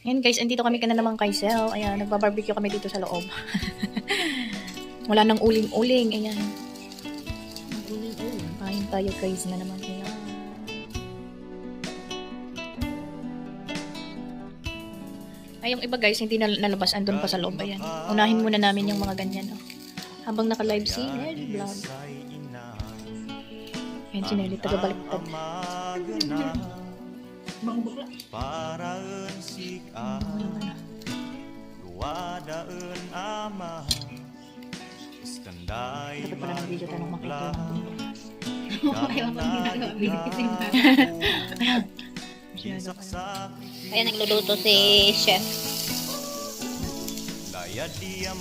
Ayan guys, andito kami na naman kay Sel. Ayan, nagbabarbecue kami dito sa loob. Wala nang uling-uling. Ayan. Uling-uling. Kain tayo guys na naman. Ayan. Ay, yung iba guys, hindi na nalabas. Andun pa sa loob. Ayan. Unahin muna namin yung mga ganyan. Oh. Habang naka-live si Nelly Vlog. Ayan si Nelly, taga-baliktad. Paraen sika luwadaen ama iskanday Dapat pala ng video tanong makita Ayan, nagluluto si chef. layad dia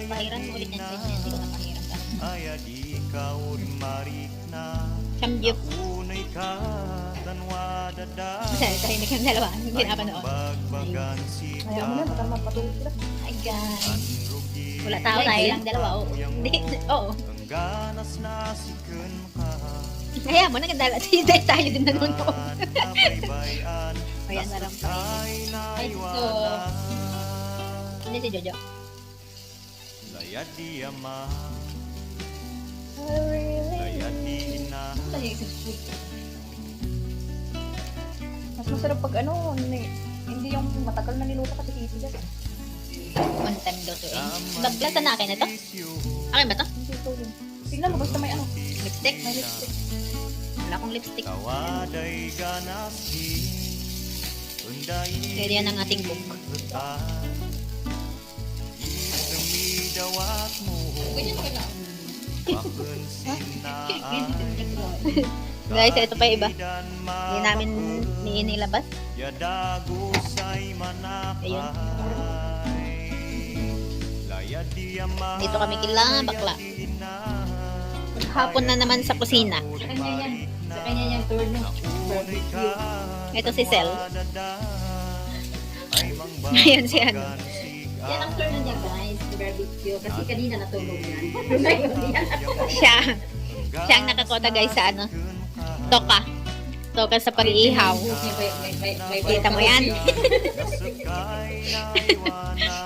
Pahiran mo ulit yan guys. Hindi ko na pahiran ka. ayad ikaw marikna Samgyup. unay ka tanwa dada Masaya tayo na kang dalawa. Hindi na panood. bagbagan sika Ayaw mo na, baka magpatulog sila. Ay guys. Wala tao tayo lang dalawa. Oo. Hindi. Oo. ang ganas na siken ka Kaya mo nagdala. Tayo tayo din nanonood. nabaybayan Ayan na lang tayo. Ay, so. Hindi si Jojo. layad dia ma Oh, really? layad di na Mas masarap pag ano, hindi yung matagal na niluto kasi sisigat. One time daw to eh. Baglasan na akin na to? Akin ba to? Hindi ito yun. Tingnan mo, basta may ano. Lipstick? May lipstick. Wala akong lipstick. tawaday ganas di unday Pwede yan ang ating book. dawat mo bakun sinaan Guys, ito pa iba. Hindi namin inilabas. yadago say manakay layad dia ma Dito kami kila bakla. Hapon na naman sa kusina. Sa kanya yan. Sa kanya yan, tour no. Barbecue. Ito si Sel. Ayan si ano. Yan ang turn niya guys, barbecue. Kasi kanina natulog yan. Siya ang nakakota guys sa ano. Toka. Toka sa pag-iihaw. Kita mo yan?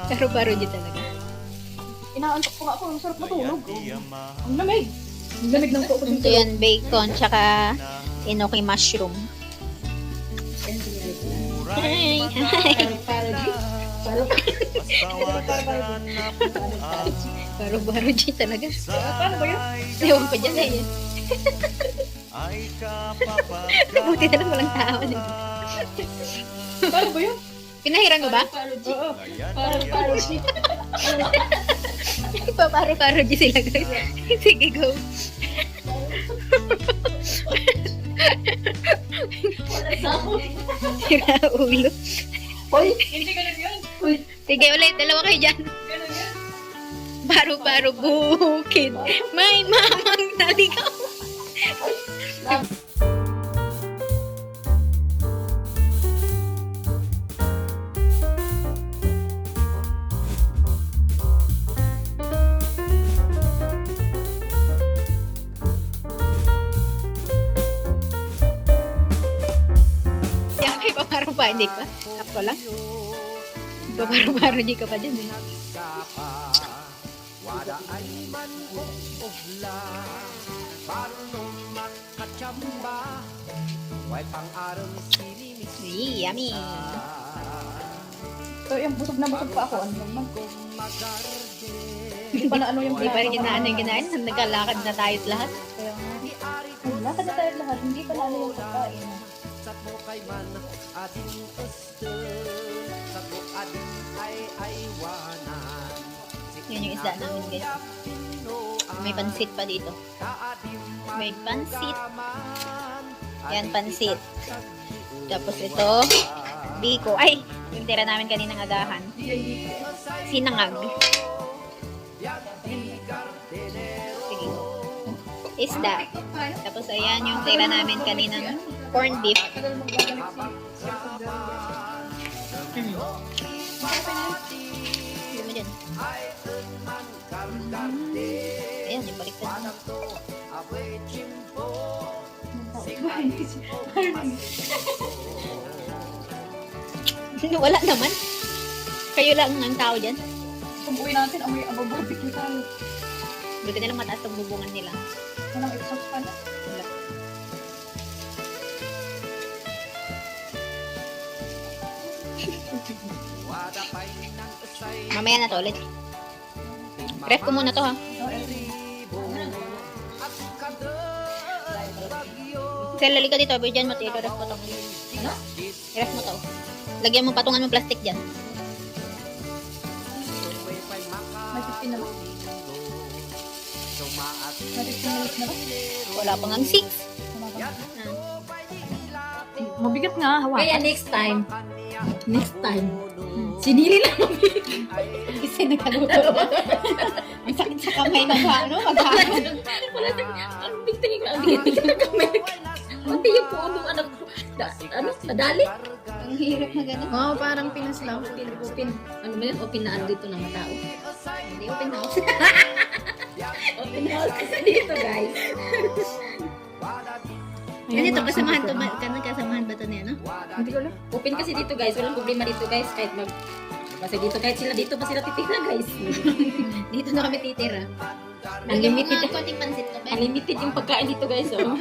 Baro-baro dito talaga. Inaantok ko nga ako. Ang sarap matulog. Ang lamig. Ang lamig ng kuko. Ito yan, bacon, tsaka enoki mushroom. Hi! Parody. Baro-baro dito talaga. Paano ba yun? Ewan ko dyan eh. ay kapapag Buti na lang walang tao. Paano ba yun? Pinahiran mo ba? Parody. Oo. Parody. Paparo-paro di sila guys. Sige, go. Sira ulo. Hoy, hindi ka lang yun. Sige, ulit. Dalawa kayo dyan. Ganun yan. Baro-baro bukid. May mamang naligaw. Yan kay paparo pa, hindi pa. Ako lang. Paparo-paro di ka pa dyan eh. wada ay man ofla parunong makachamba way pang-aram sinimis Uy, yummy. So, yung busog na busog pa ako. Ano naman? Hindi pa na ano yung Hindi pa rin ginaan yung ginain. Nagkalakad na tayo't lahat. Kaya nga. Lakad na tayo lahat. Hindi pa na ano yung pagkain. sa mo kay man ating gusto sa ko ading ay wanan Yun yung isda namin guys. May pansit pa dito. May pansit. Yan, pansit. Tapos ito, biko. Ay, yung tira namin kaninang agahan. Sinangag. Sige. Isda. Tapos ayan yung tira namin kaninang corned beef. Hindi mo dyan. Ayan, yung baliktad na. Wala naman. Kayo lang ang tao dyan. Kung uwi natin, amoy barbecue tayo. Buti na lang mataas ang bubungan nila. Walang exhaust pa na. Wala. Mamaya na to ulit. Ref ko muna to ha. Sel, lali ka dito. Bigyan mo tayo. Ref ko to. Ano? Ref mo to. Lagyan mo patungan mo plastic dyan. May 15 na ba? May 15 minutes na ba? Wala pang ang 6. Mabigat nga, hawakan. Kaya next time, sinili lang Kasi nagkaluto. May sakit sa kamay na ano? Maghapon. ang bigtingin ka, ang bigtingin ka kamay. Pati yung po ang anak ko. Madali? Ang hirap na gano'n. Oo, parang pinas lang. Open. Ano ba yun? Open na ano dito ng tao? Hindi open house. Open house kasi dito, guys. Ganito, kasamahan to. Kasamahan ba to niya, no? Hindi ko alam. Open kasi dito, guys. Walang problema dito, guys. Kasi dito, kahit sila dito pa sila titira, guys. Dito na kami titira. Unlimited. Mga konting pansit to, Ben. Unlimited yung pagkain dito, guys. Oh.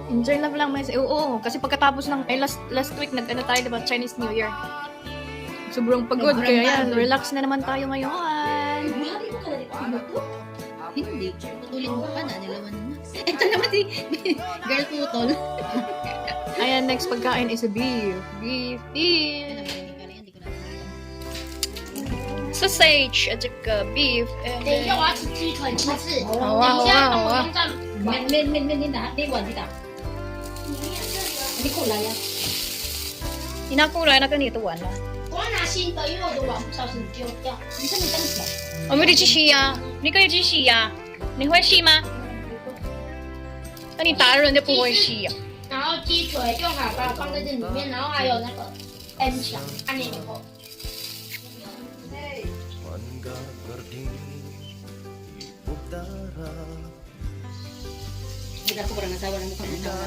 Enjoy lang may oo, kasi pagkatapos ng last week nag-ano tayo, diba, Chinese New Year. Sobrang pagod, Sobrang kaya yan, pagod. relax na naman tayo ngayon. Mahali mo ka na dito. Hindi. Putulin mo pa na. Nilaman naman. Ito naman si girl putol. Ayan, next pagkain is a beef. Beef. Sausage, at saka beef. And 等一下， then, 我要吃鸡腿，不是。等 哇一下，帮哇我用上面打那碗你打。你过来呀！ inakulay na ganito, wala. 我要拿新的，因为我的碗不小心丢掉。你这没带手。我们的去洗呀，你可以去洗呀，你会洗吗？那你达人就不会洗呀。然后鸡腿就好把我放在这里面，然后还有那个 N 墙，按钮以后。 Hindi ako parang nasawa ng mukha ng tao.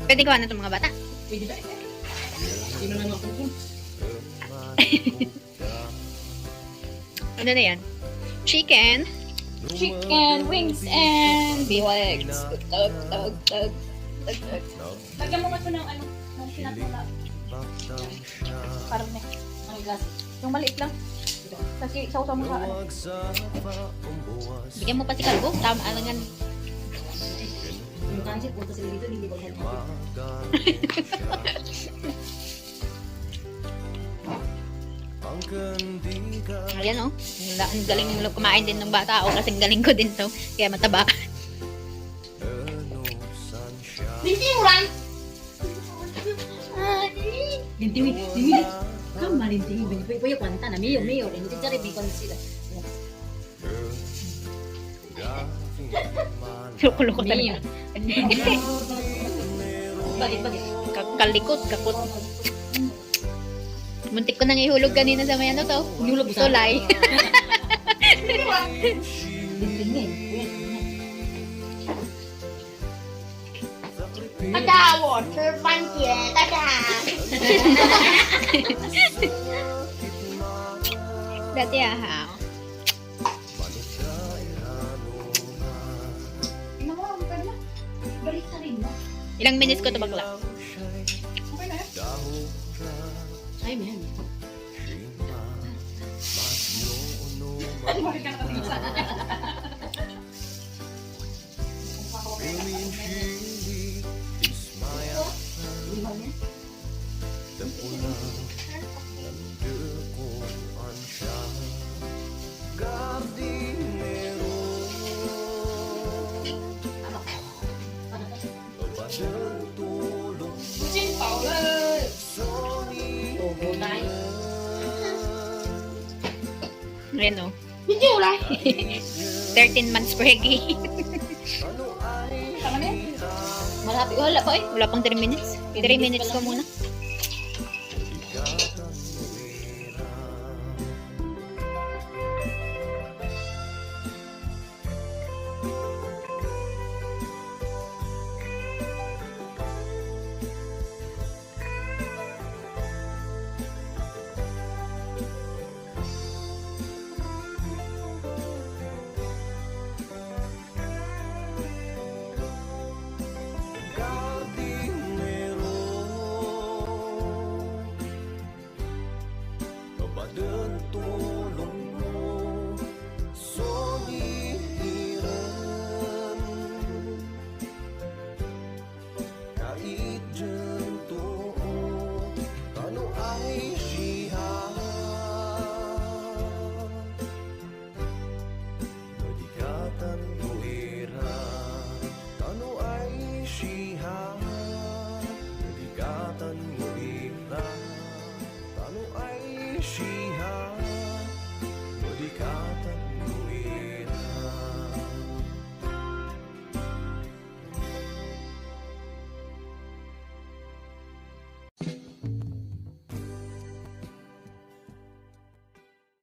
Pwede ko na itong mga bata. Pwede ba? Hindi mo naman ako. Ano na yan? Chicken. Chicken, wings, and beef legs. Tug, tug, tug, tug, tug. Lagyan mo nga ito ng ano, ng pinatula. Parang may. Ang glass. Yung maliit lang. Kasi sausaw mo sa ano. Bigyan mo pa si Kalbo. Tama lang yan. Yung kansit, punta sila dito, hindi ba kansit? Ayan o. Ang galing yung kumain din ng bata. O kasing galing ko din to. Kaya mataba. Lintimuran! Lintiwi. Kama lintiwi. Pwede kwanta na. Mayo. Hindi cari bacon sila. Loko-loko talaga. Bakit? Kalikot, kakot. Muntik ko nang ihulog kanina sa may ano to. Ihulog sa- Tulay. Lintingin. Dati aha. Balik na rin mo. Ilang minutes ko to bakla? Ay, man. Ayan o. Hindi wala. 13 months preggy. Malapit. Wala pa eh. Wala pang 3 minutes. 3 minutes ko muna.